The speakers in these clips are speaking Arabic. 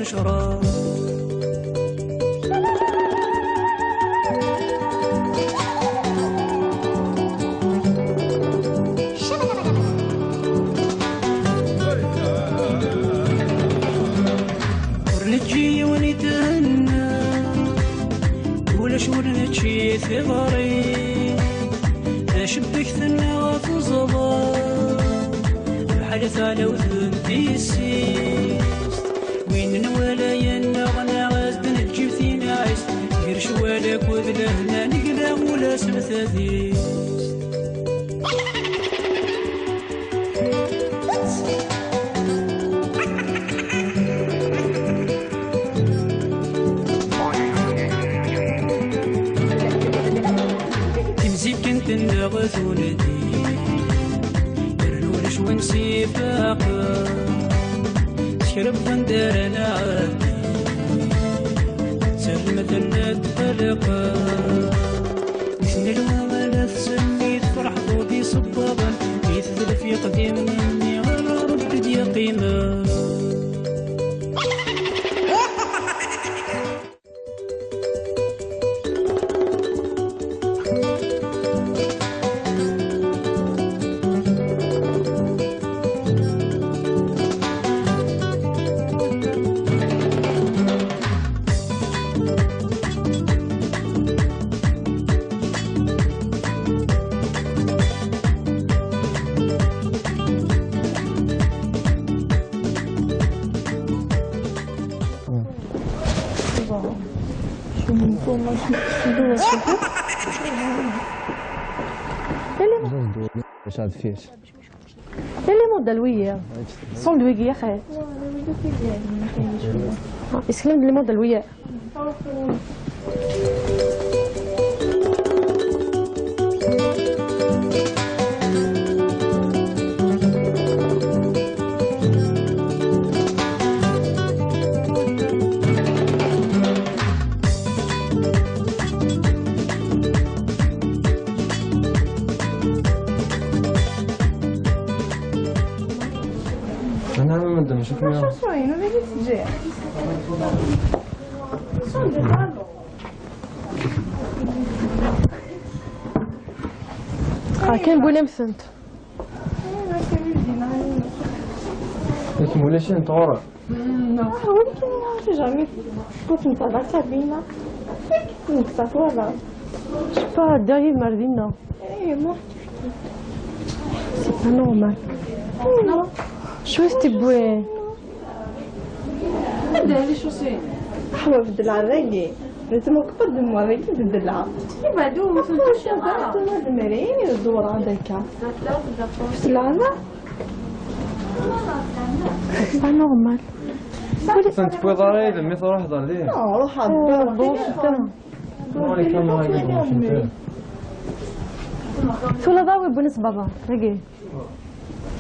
ونشرب. ورنجي ونتهنى ولا شورنتشي ثغري أشبك ثنا وتزضى بحال على وذنتي السيست وين ولا ينغنى غازد نجيب ثينا عيست غير شوالك وذلهنا نقلا ولا سمثاثيست. غزولتي يرنولش ونسي فاقا تشرب غندارنا عادي سلمة نتفلقا نسني الوامل تسمي تفرح ضودي صبابا يثلث يقدم مني غير رد يقيمه. اللي موديل صندوق يا اخي يسلم لي موديل وياه. شوف شو سوينا نجي تجي كان بولي مثنت لكن ولاش نطورة ولكن ما جامي كنت نطلع سابينا نكسات ولا شفا داير مردينا ايه ما سي نورمال شو تبغي هذا شو سي حوا بدلع الراقي لازم نقبض المراقي بدلع بعدو ما فهمتش هذا المرين يدور هذاك سلامة سي نورمال انت تبغي ضريب مي تروح ضريب روح هذا شو لا ضاوي بنس بابا راقي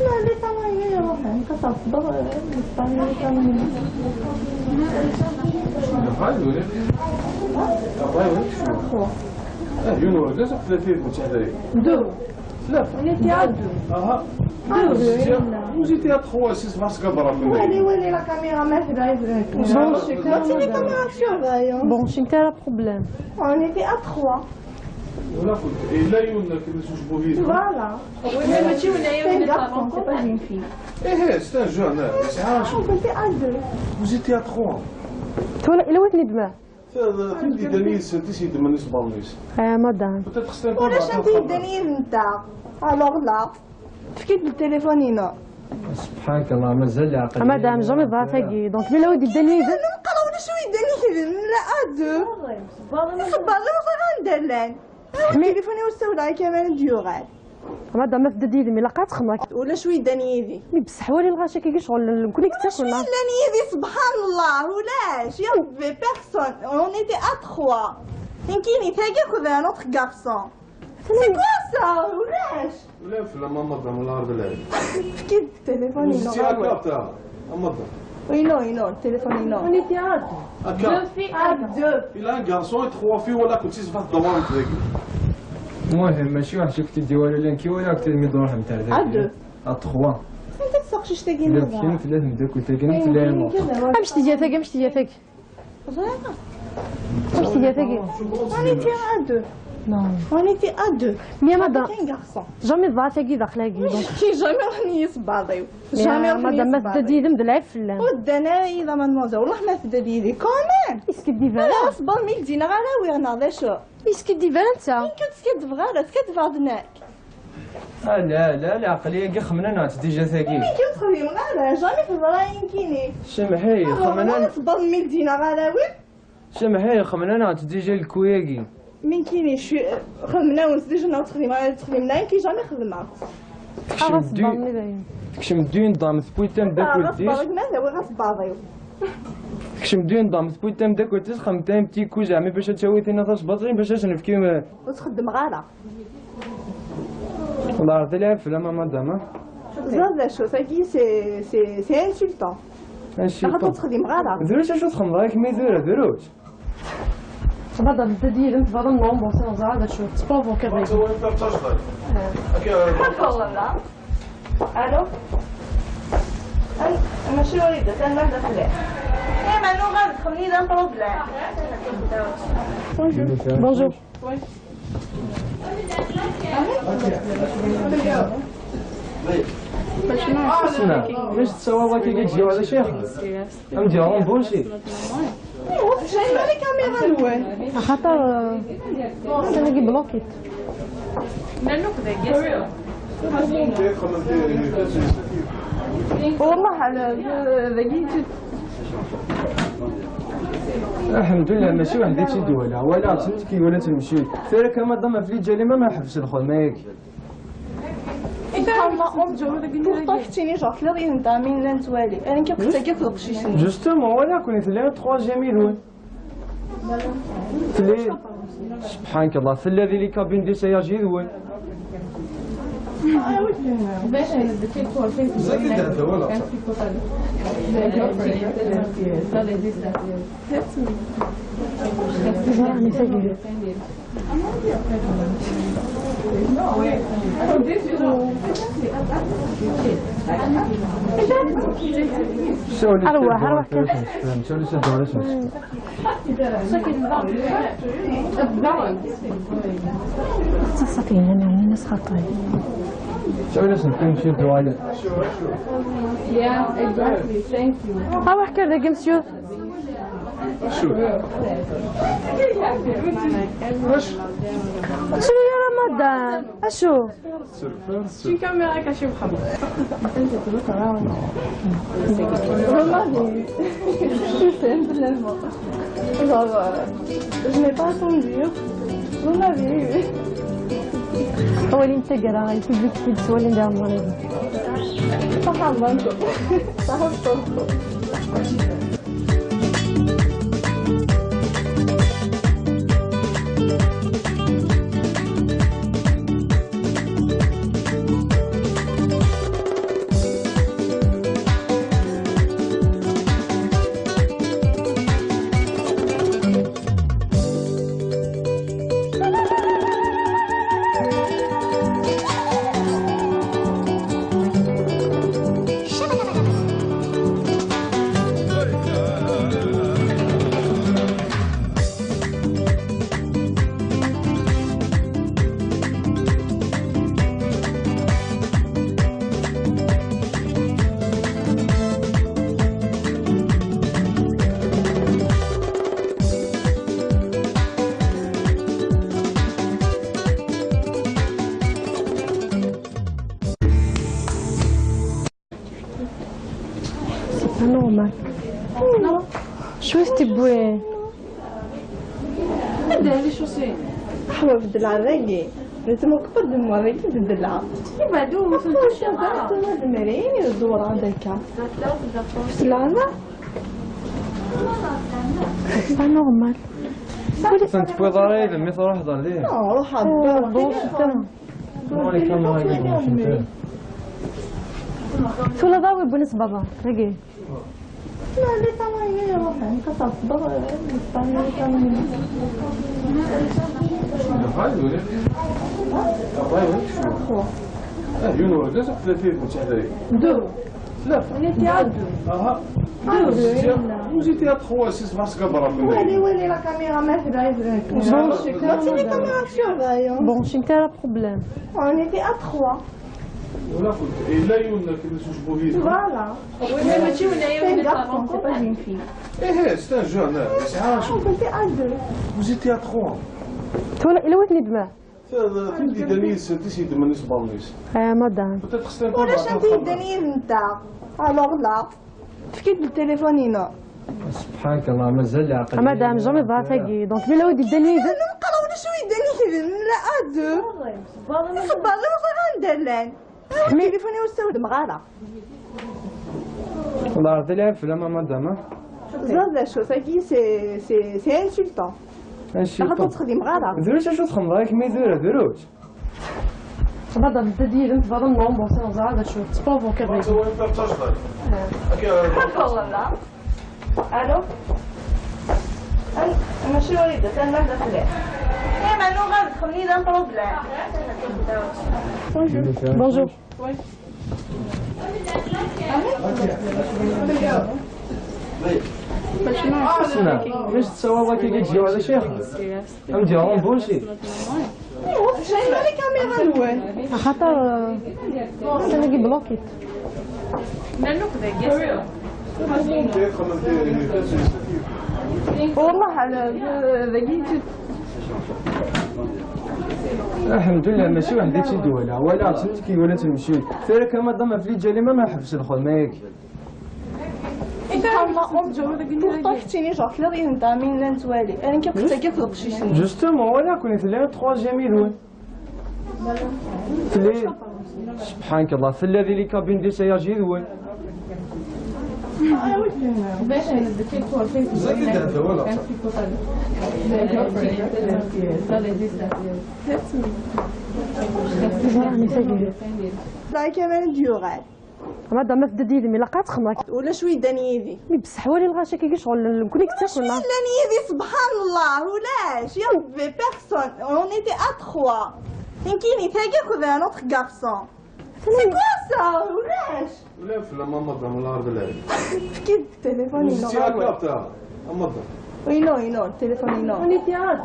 لا لي تمايا روح انقطع ضر اسبانيا كان دو وزيتي trois c'est parce que ولي لا كاميرا ما تداير بون شي نتا لا بروبليم on était à 3 ولا كنت الا يونا كنا نشوفوا فيه فوالا ماشي ولا يوم c'est pas une fille ايه c'est un jeune c'est un on était à 2 vous étiez à 3 تولا الا وين ندمع فهمتي دنيس انت سيد من نسبه الناس مدام ولاش انت الدنيا نتا الوغ لا تفكيت بالتليفون هنا سبحانك الله مازال عقل مدام جامي ضرات هكي دونك ملا ودي الدنيا نقراو ولا شويه دنيا لا ادو صبر غندير لان تليفوني وستولى كمان ديوغال مدام ما في ديدي مي لقات خمرك ولا شويه دنيا دي بصح ولي الغاشا كي شغل نكون كتاش ولا دنيا دي سبحان الله ولاش يا ربي بيرسون اون ايتي ا 3 يمكن تاكي خذ ان اوتر غارسون سي كوا سا ولاش ولا في ماما ولا عرض العيد فكيت تليفوني سي اكابتا ماما Oui, non, le téléphone, non. On était à 2. 2 filles à 2. Il a un garçon et 3 filles, voilà, كنت تسبح ضمان تلاقي. المهم ماشي واحد شفتي ديوالي لين كي ولا كنت ميدورهم تاع ذاك. à 2. à 3. تسقش تاكي إلا نضع كاين ثلاث مداكل تاكين تلاهم. مش تجي ثاقي مش تجي ثاقي Vraiment مش تجي ثاقي On était à deux. نو On était à deux. مي مدام Qu'un garçon. جامي ضاع ثاقي داخلاقي دونك كي جامي راني يصباضيو. يا جامي مدام راني ما يصباضيو. تديدم د العيب فلان ودنا إذا مادموزيل والله ما تدد يدي كومان. اسكي دي لا فالا صبر ميل دينا غالا ويانا ذا شو. اسكي دي فالا انت كنت كتبغى لا كتبغى لا عقلية كي خمنا ديجا ثاقي. كنت خديم غالا جامي في البراين كيني. شمحي خمنا صبر ميل دينا غالا وين. شمحي خمنا ديجا الكوياكي. من كيني شو خدمنا ونسديج انا تخدمنا كي جامي خدمها. خلاص ضامني باين تكشم دين ضام سبويتام داك صبر ماذا وين غصباضيو. تكشم دين ضام سبويتام داك ولتيس خمتام تي كو زعما باش تساوي ثينا تاش باطرين باش نفكيو وتخدم غالا. والله عرفتي لها في لما مدام. زاد شو ساكي سي انسولتون. هادشي خاطر تخدم غالا. دروش شو تخمم راك مي دروش. مدام تديدم تفضل نوم بوصل زعما هذا شو تبروفو كذا هو انت بتشغل. والله الو انا ماشي وليدة انا داخله ايه ما نو غاد خليني دان بروبليم بونجور اسمع باش تسوى الله كي تجيو على شيخ ام ديالهم بونشي وقت جاي مالي كاميرا الوان خاطر انا كي بلوكيت والله على ذاكي الحمد لله ماشي واحد ديك شي دوله ولا فهمتي ولا تمشي سير كما ضم في الجريمه ما حبش الخدمه ما ياك طاحتيني جا في الريح نتاع مين لا نتوالي انا كي قلت لك القشيشني جوستومون ولا كوني ثلاثه تخوازيام يدوي ثلاثه سبحانك الله في الذي لي كابين دي سياج يدوي أروح تصفين أنا الناس خطاي شو لسه تمشي دوالي أروح كذا مسيو شنو يا رمضان أشو شي كاميرا كاشي محمد والله je n'ai pas attendu on a vu هو اللي انت قرا الببليك في السؤال اللي ندير مريض صح صح نورمال شو تبغي هذا شو سي حوا في الدلع راقي لازم كبر دم راقي في الدلع بعدو ما فهمتش هذا المرين يدور عندك في العنا با نورمال انت بوي ضريب مي صراحه هضر ليه روح عبر بون شتا مالي كاميرا شو لا ضاوي بنس بابا رقي لا لي تمام يا روح انت تصبر استنى كمل يونو لازم 30 متحدري دو On était à deux. Vous étiez à 3, 6 parce que ولي la caméra ما c'est les caméras surveillent. Bon, j'ai un problème. On était à 3. ولا قلت لا يمكن نشوفوا فيه. Voilà. C'est un garçon, c'est pas une fille. C'est un jeune. On était à deux. Vous étiez à 3. إلا وثني دماء. تبدي دنيس تسيد من نسبة الناس. مدام. Peut-être que c'est un peu. ولاش انت الدنيا نتاع الوغ لا تفكيت بالتليفون هنا سبحانك الله مازال عقل. مدام جامي ضعتاكي دونك ملا ودي الدنيا نقرا ولا شوي الدنيا لا ادو صبر لا صغار ندلان تليفوني وسود مغاره والله راه تلعب في لما مدام. زاد شو ساكي سي انسولتون ماشي. لا تخدم مغاره دروش شو تخمم راك مي دروش. مدام تدير انت بعض النوم بوصل زعل شو تبوفو كذا. والله الو انا شنو اريد انا ما دخلت ما نو غير دخلني ذا بروبليم بونجور. اسمع باش تصور كي تجيو على شيخ نديرهم بولشي. وقت جايبه لي كاميرا لوين خاطر سنجي بلوكيت. والله على ذاكي الحمد لله ماشي وحدك شي دوله ولا تمشي ولا تمشي سير كما ضم في الجريمه ما حبش الخدمه ياك. pourtant كنتيني جا كلاغي نتا من نتوالي انا كنت كيف القشيش جوستومون ولا كنت لا 3 يدوي فلي سبحانك الله في الذي لي كابين دي سياج يدوي. لا كمان ديوغال مدام ما تدير مي لقات خمرك ولا شوي دنيذي مي بصح ولي الغاشا كي شغل كونيكتي شوي دنيذي سبحان الله ولاش يا ربي بيرسون اون ايتي ا 3 يمكن يتاقى كذا نوتر غارسون سي كوا سا ولاش ولا في لما مدام ولا عرض العيد. فكيت تليفوني Vous étiez à quoi تاع مدام. ينو تليفوني نو اون ايتي اد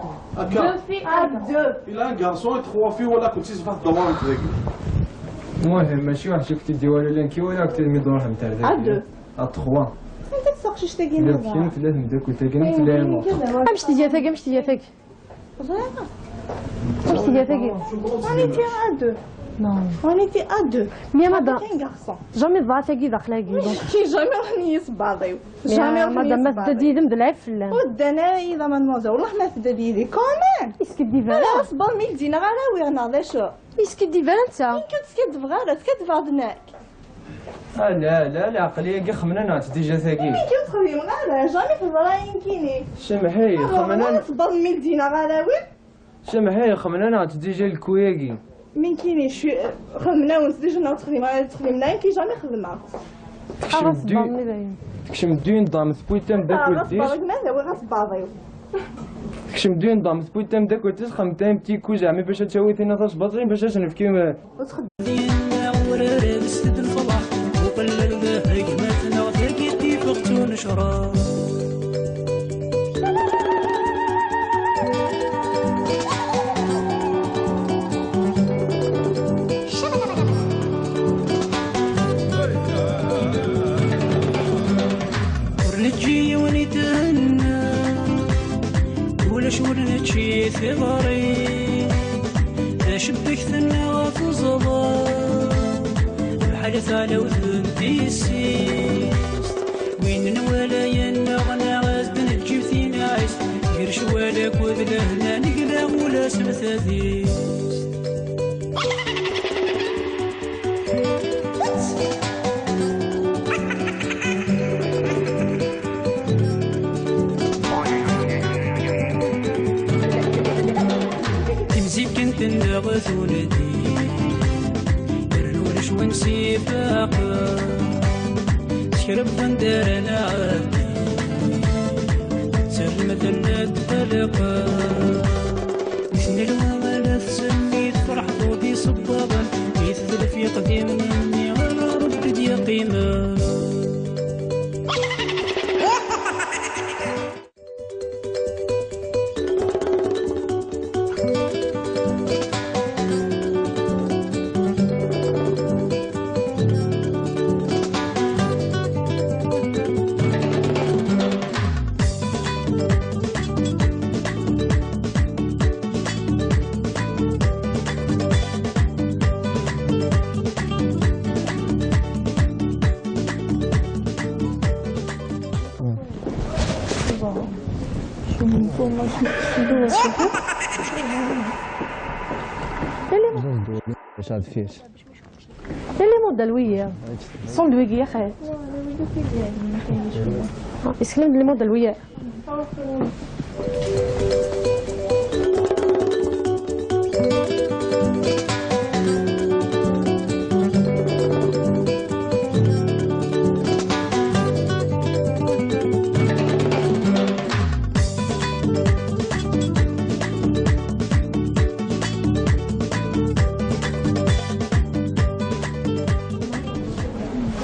Il a un garçon et 3 filles ولا كنتي صباح الدوام تلاقي. المهم ماشي واحد شفتي ديوالو لانكي ولا كنت مي دروح نتاع ذاك. ا 3 انت تسقش تاقي الا كاين ثلاث مداك وتاكين ثلاثه. باش تجي ثاقي باش تجي ثاقي باش تجي ثاقي. On était à deux. Non. On était à deux. Mais madame, Avec un garçon. jamais ضعتاكي داخلاكي دونك. كي جامي راني يصباضيو. جامي راني مدام ما تدير مدلعب في اللام. ودنا إذا مادموزيل والله ما تديري كومان. اسكي ديفا. لا صبر ميل دينا غير ويرنا ذا شو. اسكي ديفا انت. كنت سكت بغير سكت بعضناك. لا العقليه كي خمنا ديجا ثاقي. كنت خديم غير جامي في البراين كيني. سمحي خمنا صبر ميل دينا غير وين. سمحي خمنا ديجا الكوياكي. من كيني شو خدمنا ونسديش ناوت خدمنا كي جامي خدمنا. كشم دين ضام ثبويتم داك ولديش. صبرك ماذا وين غصباضيو. كشم دين ضام ثبويتم داك ولديش خمتين بتي كو زعما باش تسوي ثينا تاش باطرين باش نفكي. بسد الفرح وقلل حكمتنا وثقتي فقت ونشرا ورنتجي ونتهنى ولا شورنتشي ثغري شبك ثنا وتزضى حدث على وثنتي السيس وين نوالا ينغنى غازد نجيب ثينا عيس غير شوالك وذلهنا نقلا ولا سمثاثيس تمزيب كنت النغث وندي ونسي فاقا شرب فندرنا عادي سلمة التلقى مثل الوامل تسمي فرح ضودي صبابا يثلث يقدم مني غير رد يقين قيمة. واش عاد فيش اللي موديلوية صندويقية خير يسكلم اللي موديلوية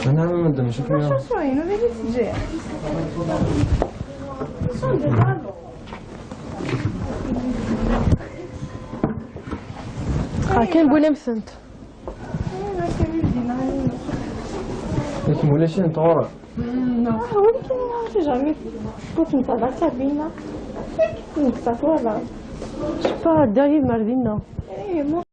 انا ما ندم شوف يا شوي ما بدي تجي كان بولي مسنت لكن ولا شي نطورة ولكن ما عرفتش جامي كنت نتابع سابينا كنت ولا با داير مردينا ايه